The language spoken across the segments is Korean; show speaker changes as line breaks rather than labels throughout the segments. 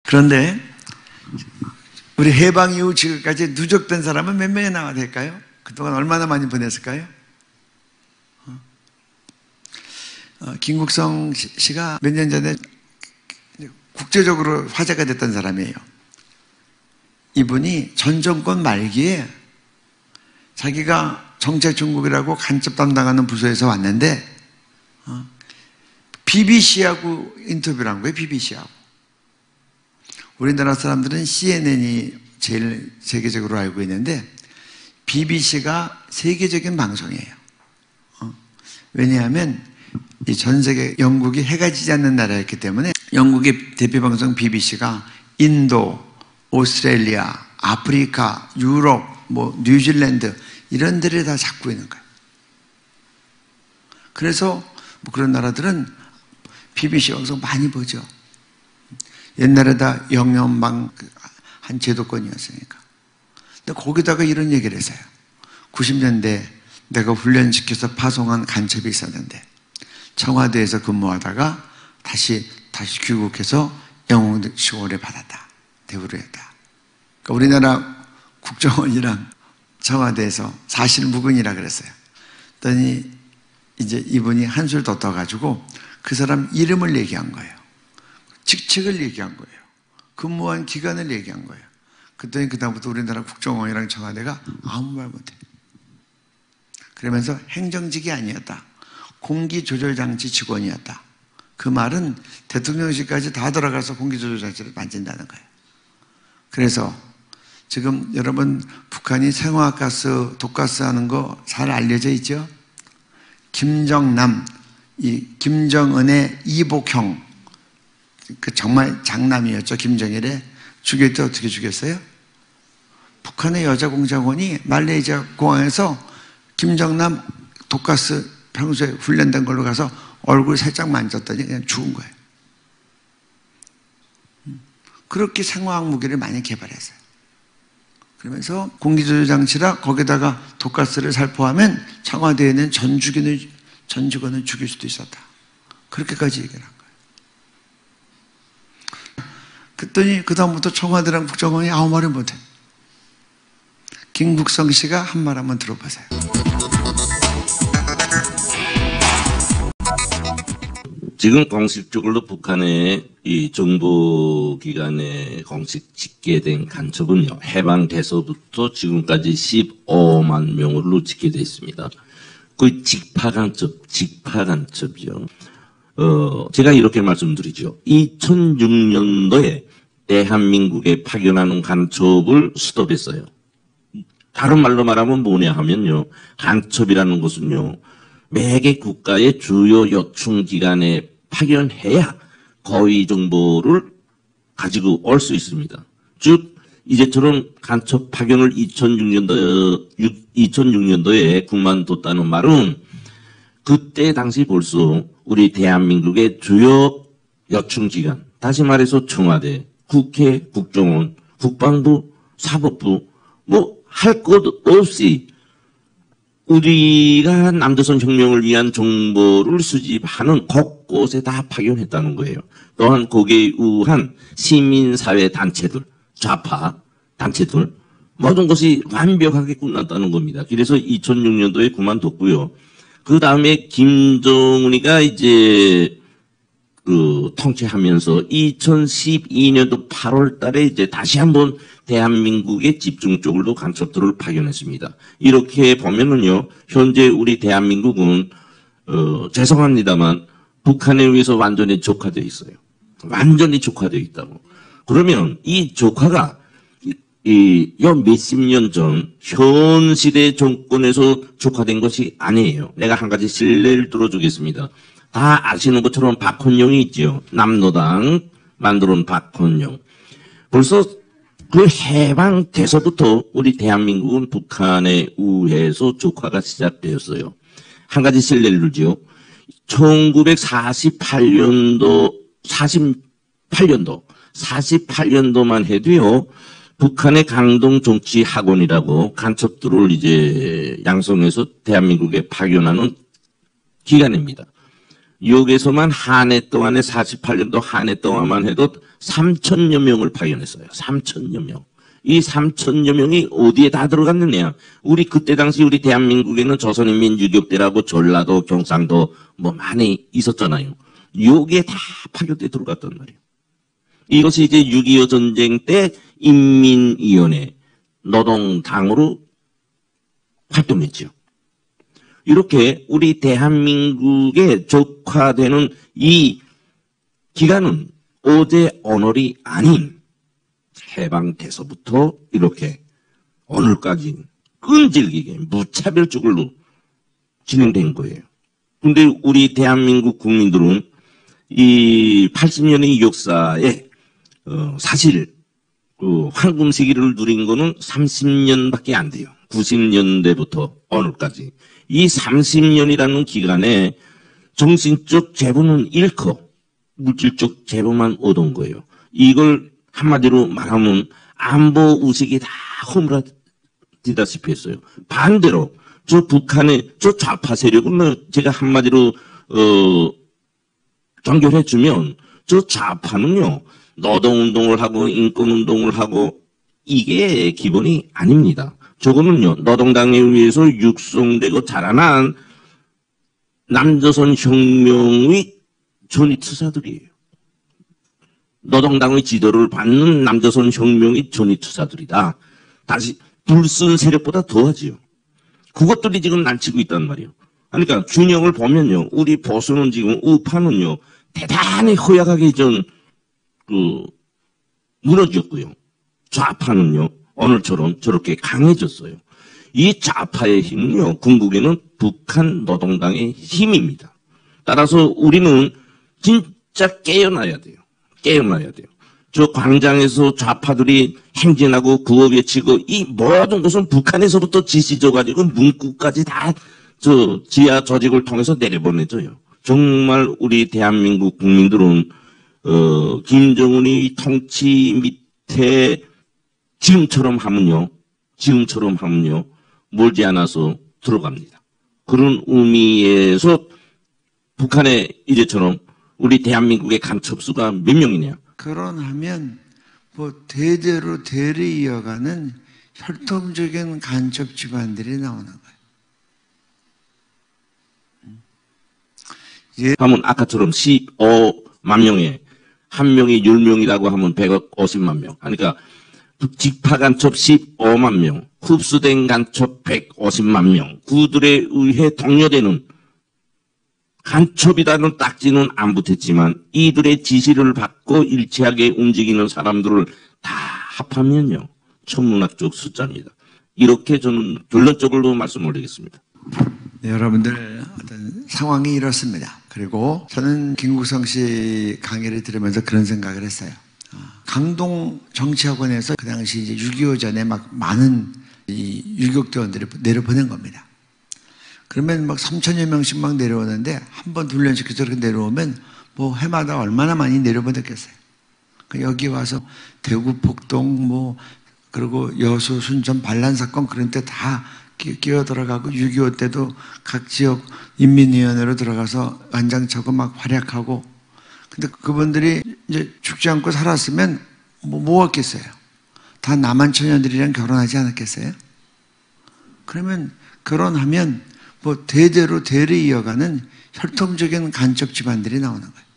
그런데 우리 해방 이후 지금까지 누적된 사람은 몇 명이나 될까요? 그동안 얼마나 많이 보냈을까요? 김국성 씨가 몇 년 전에 국제적으로 화제가 됐던 사람이에요. 이분이 전 정권 말기에 자기가 정책중국이라고 간첩 담당하는 부서에서 왔는데 BBC하고 인터뷰를 한 거예요. BBC하고. 우리나라 사람들은 CNN이 제일 세계적으로 알고 있는데 BBC가 세계적인 방송이에요. 왜냐하면 이 전 세계 영국이 해가 지지 않는 나라였기 때문에 영국의 대표 방송 BBC가 인도, 오스트레일리아, 아프리카, 유럽, 뉴질랜드 이런 데를 다 잡고 있는 거예요. 그래서 그런 나라들은 BBC 방송 많이 보죠. 옛날에 다 영연방 한 제도권이었으니까. 근데 거기다가 이런 얘기를 했어요. 90년대 내가 훈련시켜서 파송한 간첩이 있었는데 청와대에서 근무하다가 다시 귀국해서 영웅식 오래 받았다. 대우를 했다. 그러니까 우리나라 국정원이랑 청와대에서 사실무근이라 그랬어요. 그랬더니 이제 이분이 한술 더 떠가지고 그 사람 이름을 얘기한 거예요. 직책을 얘기한 거예요. 근무한 기간을 얘기한 거예요. 그랬더니 그다음부터 우리나라 국정원이랑 청와대가 아무 말 못해. 그러면서 행정직이 아니었다. 공기조절장치 직원이었다. 그 말은 대통령실까지 다 들어가서 공기조절장치를 만진다는 거예요. 그래서 지금 여러분 북한이 생화가스, 독가스 하는 거 잘 알려져 있죠? 김정남, 이 김정은의 이복형, 그 정말 장남이었죠. 김정일의. 죽일 때 어떻게 죽였어요? 북한의 여자 공작원이 말레이시아 공항에서 김정남 독가스 평소에 훈련된 걸로 가서 얼굴 살짝 만졌더니 그냥 죽은 거예요. 그렇게 생화학 무기를 많이 개발했어요. 그러면서 공기조절 장치라 거기다가 독가스를 살포하면 청와대에는 전 직원을 죽일 수도 있었다. 그렇게까지 얘기를 한 거예요. 그랬더니 그다음부터 청와대랑 국정원이 아무 말을 못해. 김국성 씨가 한 말 한번 들어보세요.
지금 공식적으로 북한의 이 정보기관에 공식 집계된 간첩은요, 해방돼서부터 지금까지 15만 명으로 집계되어 있습니다. 거의 직파간첩이요. 제가 이렇게 말씀드리죠. 2006년도에 대한민국에 파견하는 간첩을 스톱했어요. 다른 말로 말하면 뭐냐 하면요, 간첩이라는 것은요, 매개 국가의 주요 요충기관에 파견해야 거의 정보를 가지고 올 수 있습니다. 즉 이제처럼 간첩 파견을 2006년도에 그만뒀다는 말은 그때 당시 벌써 우리 대한민국의 주요 요충기관, 다시 말해서 청와대, 국회, 국정원, 국방부, 사법부 할 것 없이 우리가 남조선 혁명을 위한 정보를 수집하는 곳곳에 다 파견했다는 거예요. 또한 거기에 의한 시민사회 단체들, 좌파 단체들, 모든 것이 완벽하게 끝났다는 겁니다. 그래서 2006년도에 그만뒀고요. 그 다음에 김정은이가 이제 통치하면서 2012년도 8월 달에 이제 다시 한번 대한민국의 집중적으로 간첩들을 파견했습니다. 이렇게 보면은요, 현재 우리 대한민국은, 죄송합니다만, 북한에 의해서 완전히 적화되어 있어요. 완전히 적화되어 있다고. 그러면 이 적화가, 몇십 년 전, 현 시대 정권에서 적화된 것이 아니에요. 내가 한 가지 실례를 들어주겠습니다. 다 아시는 것처럼 박헌영이 있죠. 남노당 만들어온 박헌영. 벌써 그 해방돼서부터 우리 대한민국은 북한에 의해서 적화가 시작되었어요. 한 가지 실례를 들죠. 48년도만 해도요, 북한의 강동정치학원이라고 간첩들을 이제 양성해서 대한민국에 파견하는 기관입니다. 여기서만 한 해 동안에 48년도 한 해 동안만 해도 3천여 명을 파견했어요. 3천여 명. 이 3천여 명이 어디에 다 들어갔느냐. 우리 그때 당시 우리 대한민국에는 조선인민 유격대라고 전라도, 경상도 뭐 많이 있었잖아요. 여기에 다 파견돼 들어갔단 말이에요. 이것이 이제 6.25 전쟁 때 인민위원회 노동당으로 활동했죠. 이렇게 우리 대한민국에 적화되는 이 기간은 어제 오늘이 아닌 해방돼서부터 이렇게 오늘까지 끈질기게 무차별적으로 진행된 거예요. 근데 우리 대한민국 국민들은 이 80년의 역사에 사실 그 황금 시기를 누린 거는 30년밖에 안 돼요. 90년대부터 오늘까지. 이 30년이라는 기간에 정신적 재보는 잃고 물질적 재보만 얻은 거예요. 이걸 한마디로 말하면 안보 의식이 다 허물어지다시피 했어요. 반대로 저 북한의 저 좌파 세력은 제가 한마디로 정결해 주면 저 좌파는요 노동운동을 하고 인권운동을 하고 이게 기본이 아닙니다. 저거는요 노동당에 의해서 육성되고 자라난 남조선 혁명의 전위투사들이에요. 노동당의 지도를 받는 남조선 혁명의 전위투사들이다. 다시 불순 세력보다 더하지요. 그것들이 지금 난치고 있단 말이에요. 그러니까 균형을 보면요, 우리 보수는 지금 우파는요 대단히 허약하게 무너졌고요. 좌파는요 오늘처럼 저렇게 강해졌어요. 이 좌파의 힘은요 궁극에는 북한 노동당의 힘입니다. 따라서 우리는 진짜 깨어나야 돼요. 깨어나야 돼요. 저 광장에서 좌파들이 행진하고 구호 외치고 이 모든 것은 북한에서부터 지시져가지고 문구까지 다 저 지하 조직을 통해서 내려보내줘요. 정말 우리 대한민국 국민들은 김정은이 통치 밑에 지금처럼 하면요 멀지 않아서 들어갑니다. 그런 의미에서 북한의 이제처럼 우리 대한민국의 간첩수가 몇 명이냐?
그러하면 뭐 대대로 대를 이어가는 혈통적인 간첩 집안들이 나오는 거예요.
하면 아까처럼 15만 명에 한 명이 10명이라고 하면 150만 명. 그러니까 직파 간첩 15만 명, 흡수된 간첩 150만 명, 그들에 의해 독려되는 간첩이라는 딱지는 안 붙었지만 이들의 지시를 받고 일치하게 움직이는 사람들을 다 합하면요 천문학적 숫자입니다. 이렇게 저는 결론적으로 말씀을 드리겠습니다.
네, 여러분들 어떤 상황이 이렇습니다. 그리고 저는 김국성 씨 강의를 들으면서 그런 생각을 했어요. 강동 정치학원에서 그 당시 이제 6.25 전에 막 많은 이 유격대원들을 내려보낸 겁니다. 그러면 막 3천여 명씩 막 내려오는데 한 번 훈련시켜서 저렇게 내려오면 뭐 해마다 얼마나 많이 내려보냈겠어요. 여기 와서 대구 폭동 뭐 그리고 여수 순천 반란 사건 그런 때 다 끼어 들어가고 6.25 때도 각 지역 인민위원회로 들어가서 완장차고 막 활약하고 근데 그분들이 이제 죽지 않고 살았으면 뭐 했겠어요? 다 남한 처녀들이랑 결혼하지 않았겠어요? 그러면 결혼하면 뭐 대대로 대를 이어가는 혈통적인 간첩 집안들이 나오는 거예요.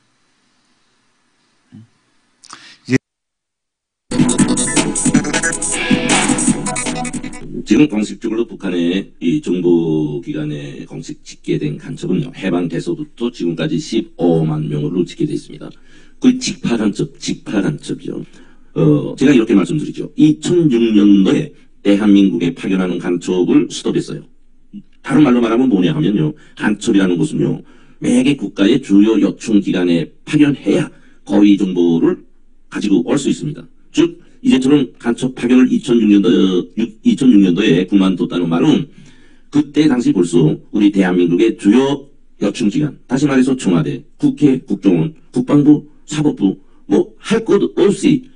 지금 공식적으로 북한의 이 정보기관에 공식 집계된 간첩은요, 해방돼서부터 지금까지 15만 명으로 집계되어 있습니다. 그 직파 간첩이죠. 제가 이렇게 말씀드리죠. 2006년도에 대한민국에 파견하는 간첩을 스톱했어요. 다른 말로 말하면 뭐냐 하면요, 간첩이라는 것은요, 매개 국가의 주요 요청 기관에 파견해야 거의 정보를 가지고 올 수 있습니다. 즉, 이제처럼 간첩 파견을 2006년도에 그만뒀다는 말은 그때 당시 벌써 우리 대한민국의 주요 요청기관, 다시 말해서 청와대, 국회, 국정원, 국방부, 사법부 뭐 할 것 없이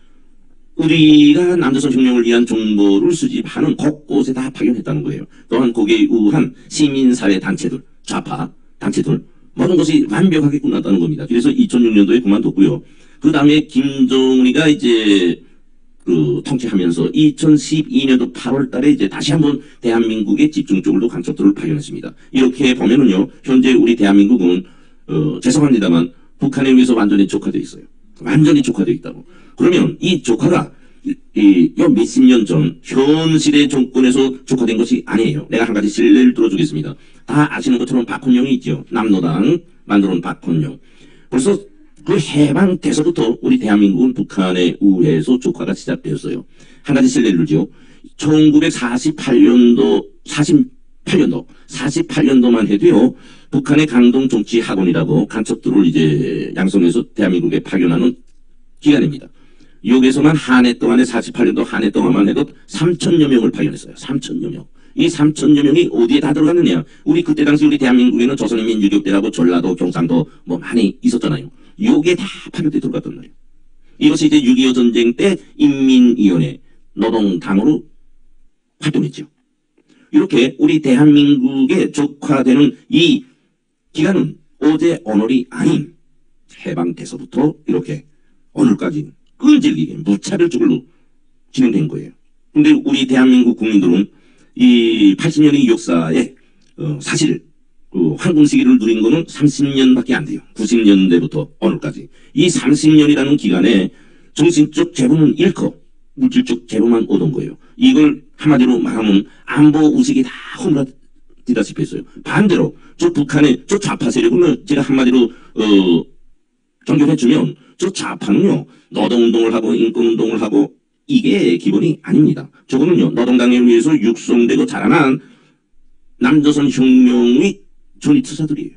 우리가 남조선 혁명을 위한 정보를 수집하는 곳곳에 다 파견했다는 거예요. 또한 거기에 의한 시민사회 단체들, 좌파 단체들 모든 것이 완벽하게 끝났다는 겁니다. 그래서 2006년도에 그만뒀고요. 그 다음에 김정은이가 이제 통치하면서 2012년도 8월 달에 이제 다시 한번 대한민국의 집중적으로 간첩들을 파견했습니다. 이렇게 보면은요, 현재 우리 대한민국은, 죄송합니다만, 북한에 의해서 완전히 족화되어 있어요. 완전히 족화되어 있다고. 그러면 이 족화가, 몇십 년 전, 현실의 정권에서 족화된 것이 아니에요. 내가 한 가지 실례를 들어주겠습니다. 다 아시는 것처럼 박헌영이 있죠. 남노당 만들어 놓은 박헌영. 벌써 그 해방 때서부터 우리 대한민국은 북한에 의해서 족화가 시작되었어요. 한 가지 실례를 죠. 48년도만 해도요, 북한의 강동 정치 학원이라고 간첩들을 이제 양성해서 대한민국에 파견하는 기간입니다. 여기에서만 한 해 동안에 48년도 한 해 동안만 해도 3천여 명을 파견했어요. 3천여 명. 이 3천여 명이 어디에 다 들어갔느냐? 우리 그때 당시 우리 대한민국에는 조선인민유격대라고 전라도, 경상도 뭐 많이 있었잖아요. 요게 다 파견돼 들어갔단 말이에요. 이것이 이제 6.25 전쟁 때 인민위원회 노동당으로 활동했죠. 이렇게 우리 대한민국에 족화되는 이 기간은 어제 오늘이 아닌 해방돼서부터 이렇게 오늘까지 끈질기게 무차별적으로 진행된 거예요. 근데 우리 대한민국 국민들은 이 80년의 역사에 사실 황금 시기를 누린 거는 30년밖에 안 돼요. 90년대부터 오늘까지. 이 30년이라는 기간에 정신적 재보는 잃고 물질적 재보만 얻은 거예요. 이걸 한마디로 말하면 안보 의식이 다 허물어지다시피 했어요. 반대로 저 북한의 저 좌파 세력은 제가 한마디로 정결해주면 저 좌파는요, 노동운동을 하고 인권운동을 하고 이게 기본이 아닙니다. 저거는요, 노동당에 의해서 육성되고 자라난 남조선 혁명의 전위투사들이에요.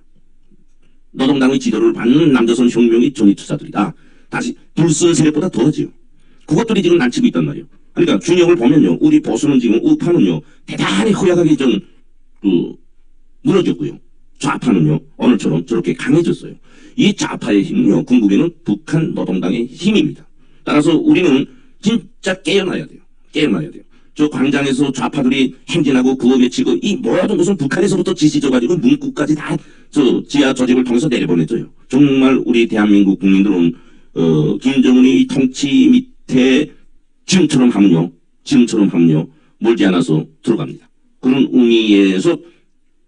노동당의 지도를 받는 남조선 혁명의 전위투사들이다. 다시 불순 세력보다 더하지요. 그것들이 지금 난치고 있단 말이에요. 그러니까 균형을 보면요, 우리 보수는 지금 우파는요 대단히 허약하게 무너졌고요. 좌파는요 오늘처럼 저렇게 강해졌어요. 이 좌파의 힘은요 궁극에는 북한 노동당의 힘입니다. 따라서 우리는 진짜 깨어나야 돼요. 깨어나야 돼요. 저 광장에서 좌파들이 행진하고 구호 외치고 이 모든 것은 북한에서부터 지시 줘가지고 문구까지 다 저 지하 조직을 통해서 내려보내줘요. 정말 우리 대한민국 국민들은 김정은이 통치 밑에 지금처럼 하면요 멀지 않아서 들어갑니다. 그런 의미에서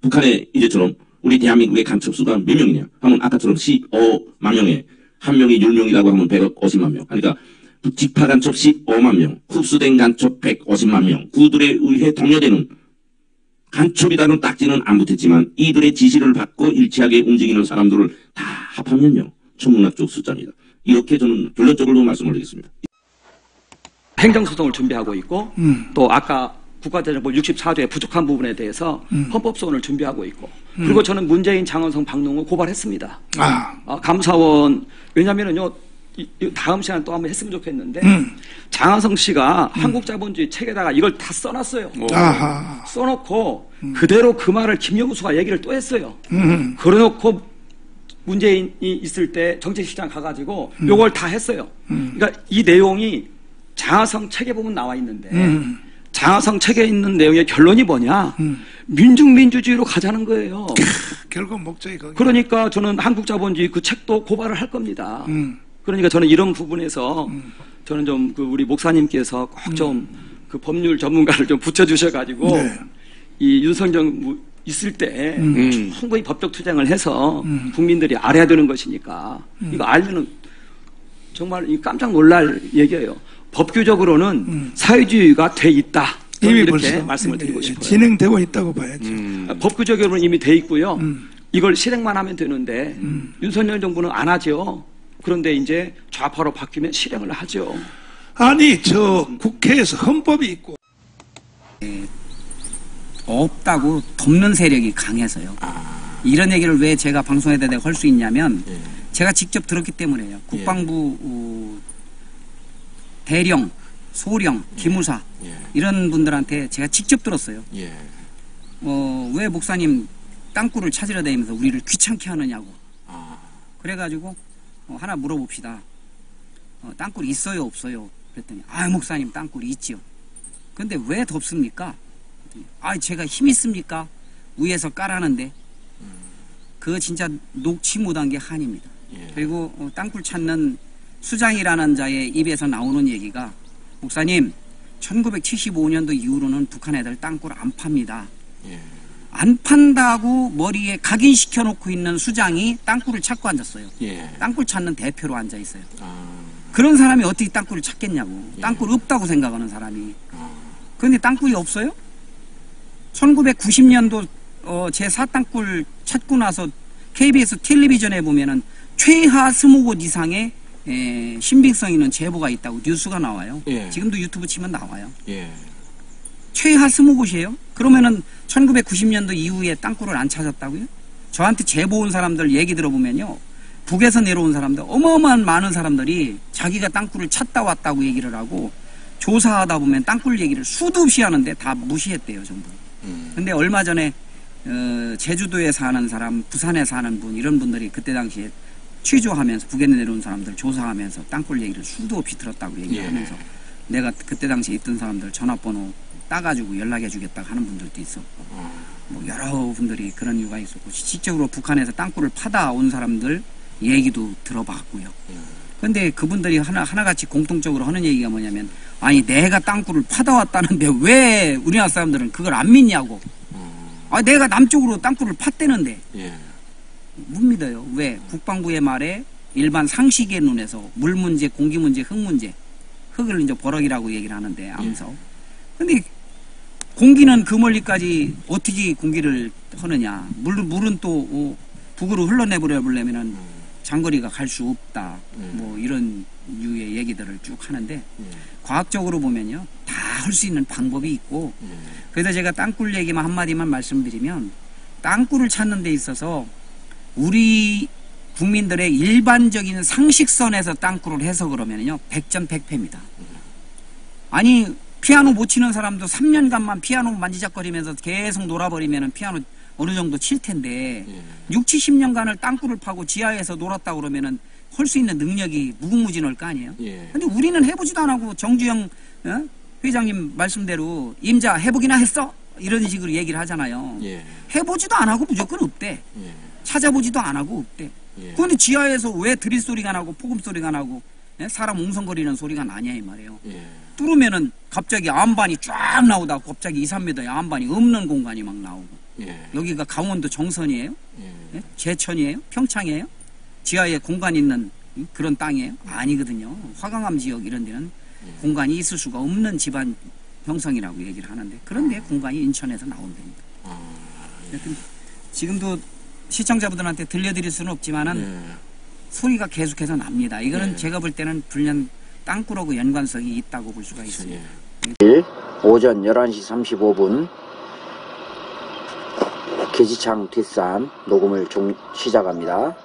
북한의 이제처럼 우리 대한민국의 간첩수가 몇 명이냐 하면 아까처럼 15만 명에 한 명이 10명이라고 하면 150만 명. 그러니까 직파 간첩 15만 명, 흡수된 간첩 150만 명, 그들에 의해 동요되는 간첩이라는 딱지는 안 붙었지만 이들의 지시를 받고 일치하게 움직이는 사람들을 다 합하면요 천문학적 숫자입니다. 이렇게 저는 결론적으로 말씀을 드리겠습니다.
행정소송을 준비하고 있고 또 아까 국가재정법 64조의 부족한 부분에 대해서 헌법소원을 준비하고 있고 그리고 저는 문재인, 장원성, 박농우 고발했습니다. 감사원 왜냐면은요 다음 시간에 또 한번 했으면 좋겠는데 장하성 씨가 한국자본주의 책에다가 이걸 다 써놨어요. 써놓고 그대로 그 말을 김영수가 얘기를 또 했어요. 그래놓고 문재인이 있을 때 정책실장 가가지고 요걸 다 했어요. 그러니까 이 내용이 장하성 책에 보면 나와 있는데 장하성 책에 있는 내용의 결론이 뭐냐? 민중민주주의로 가자는 거예요.
결국 목적이 거기.
그러니까 저는 한국자본주의 그 책도 고발을 할 겁니다. 그러니까 저는 이런 부분에서 저는 좀 그 우리 목사님께서 꼭 좀 그 법률 전문가를 좀 붙여주셔가지고
네.
이 윤석열 정부 있을 때 충분히 법적 투쟁을 해서 국민들이 알아야 되는 것이니까 이거 알면은 정말 깜짝 놀랄 얘기예요. 법규적으로는 사회주의가 돼 있다.
이미
이렇게
벌써
말씀을 드리고 싶어요.
진행되고 있다고 봐야죠.
법규적으로는 이미 돼 있고요. 이걸 실행만 하면 되는데 윤석열 정부는 안 하죠. 그런데 이제 좌파로 바뀌면 실행을 하죠.
아니 저 국회에서 헌법이 있고
없다고 덮는 세력이 강해서요. 이런 얘기를 왜 제가 방송에다 내가 할 수 있냐면 제가 직접 들었기 때문에요. 국방부 대령, 소령, 기무사 이런 분들한테 제가 직접 들었어요. 왜 목사님 땅굴을 찾으려 다니면서 우리를 귀찮게 하느냐고. 그래가지고 하나 물어봅시다. 땅굴 있어요 없어요? 그랬더니 목사님 땅굴이 있지요. 근데 왜 덮습니까? 제가 힘 있습니까? 위에서 까라는데. 그 진짜 녹취 못한 게 한입니다.
예.
그리고 땅굴 찾는 수장이라는 자의 입에서 나오는 얘기가 목사님 1975년도 이후로는 북한 애들 땅굴 안 팝니다.
예.
안 판다고 머리에 각인시켜 놓고 있는 수장이 땅굴을 찾고 앉았어요.
예.
땅굴 찾는 대표로 앉아 있어요.
아.
그런 사람이 어떻게 땅굴을 찾겠냐고.
예.
땅굴 없다고 생각하는 사람이. 그런데 땅굴이 없어요? 1990년도 제4땅굴 찾고 나서 KBS 텔레비전에 보면은 최하 20곳 이상의 신빙성 있는 제보가 있다고 뉴스가 나와요.
예.
지금도 유튜브 치면 나와요.
예.
최하 20곳이에요? 그러면은 1990년도 이후에 땅굴을 안 찾았다고요? 저한테 제보 온 사람들 얘기 들어보면요. 북에서 내려온 사람들, 어마어마한 많은 사람들이 자기가 땅굴을 찾다 왔다고 얘기를 하고 조사하다 보면 땅굴 얘기를 수도 없이 하는데 다 무시했대요, 전부. 근데 얼마 전에 제주도에 사는 사람, 부산에 사는 분, 이런 분들이 그때 당시에 취조하면서 북에 내려온 사람들 조사하면서 땅굴 얘기를 수도 없이 들었다고 얘기하면서 내가 그때 당시에 있던 사람들 전화번호 따가지고 연락해 주겠다고 하는 분들도 있었고 뭐 여러 분들이 그런 이유가 있었고 실질적으로 북한에서 땅굴을 파다 온 사람들 얘기도 들어봤고요. 근데 그분들이 하나같이 공통적으로 하는 얘기가 뭐냐면 아니 내가 땅굴을 파다 왔다는데 왜 우리나라 사람들은 그걸 안 믿냐고. 아 내가 남쪽으로 땅굴을 팠대는데
예.
못 믿어요. 왜? 국방부의 말에 일반 상식의 눈에서 물 문제, 공기 문제, 흙 문제, 흙을 이제 버럭이라고 얘기를 하는데 암석. 근데 공기는 그 멀리까지 어떻게 공기를 하느냐? 물은 또 북으로 흘러내버려보려면은 장거리가 갈 수 없다. 뭐 이런 유의 얘기들을 쭉 하는데 과학적으로 보면요 다 할 수 있는 방법이 있고 그래서 제가 땅굴 얘기만 한마디만 말씀드리면 땅굴을 찾는 데 있어서 우리 국민들의 일반적인 상식선에서 땅굴을 해서 그러면요 100점 100패입니다. 아니 피아노 못 치는 사람도 3년간만 피아노 만지작거리면서 계속 놀아버리면 피아노 어느 정도 칠 텐데 6, 70년간을 땅굴을 파고 지하에서 놀았다 그러면은 할 수 있는 능력이 무궁무진할 거 아니에요. 근데 우리는 해보지도 안 하고 정주영 회장님 말씀대로 임자 해보기나 했어? 이런 식으로 얘기를 하잖아요. 해보지도 안 하고 무조건 없대. 찾아보지도 안 하고 없대. 그런데 지하에서 왜 드릴 소리가 나고 폭음 소리가 나고 사람 웅성거리는 소리가 나냐 이 말이에요. 뚫으면은 갑자기 암반이 쫙 나오다가 갑자기 2, 3m의 암반이 없는 공간이 막 나오고 여기가 강원도 정선이에요? 제천이에요? 평창이에요? 지하에 공간 있는 그런 땅이에요? 아니거든요. 화강암 지역 이런 데는 공간이 있을 수가 없는 집안 형성이라고 얘기를 하는데 그런데 공간이 인천에서 나온답니다. 여튼 지금도 시청자분들한테 들려드릴 수는 없지만은 소리가 계속해서 납니다. 이거는 제가 볼 때는 불량 땅굴하고 연관성이 있다고 볼 수가 있습니다.
오전 11시 35분 계지창 뒷산 녹음을 시작합니다.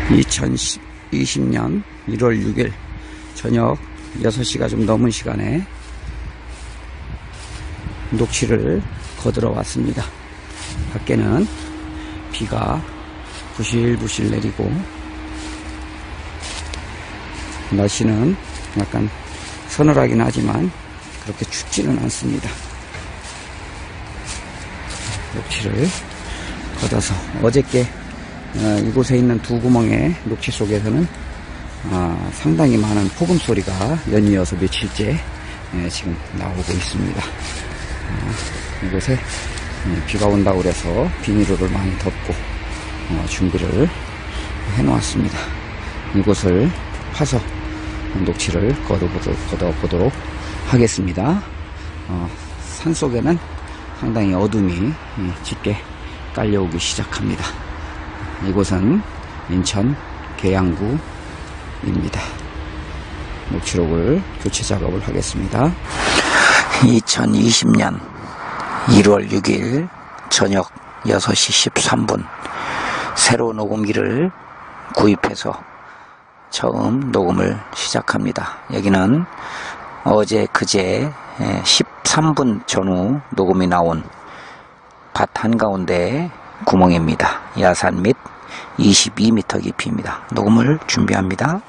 2020년 1월 6일 저녁 6시가 좀 넘은 시간에 녹취를 거들어 왔습니다. 밖에는 비가 부실부실 내리고 날씨는 약간 서늘하긴 하지만 그렇게 춥지는 않습니다. 녹취를 걷어서 어저께 이곳에 있는 두 구멍의 녹취 속에서는 상당히 많은 폭음 소리가 연이어서 며칠째 지금 나오고 있습니다. 이곳에 비가 온다고 그래서 비닐을 많이 덮고 준비를 해 놓았습니다. 이곳을 파서 녹취를 걷어보도록 하겠습니다. 산속에는 상당히 어둠이 짙게 깔려오기 시작합니다. 이곳은 인천 계양구입니다. 녹취록을 교체 작업을 하겠습니다. 2020년 1월 6일 저녁 6시 13분 새로 녹음기를 구입해서 처음 녹음을 시작합니다. 여기는 어제 그제 13분 전후 녹음이 나온 밭 한가운데 구멍입니다. 야산 및 22m 깊이입니다. 녹음을 준비합니다.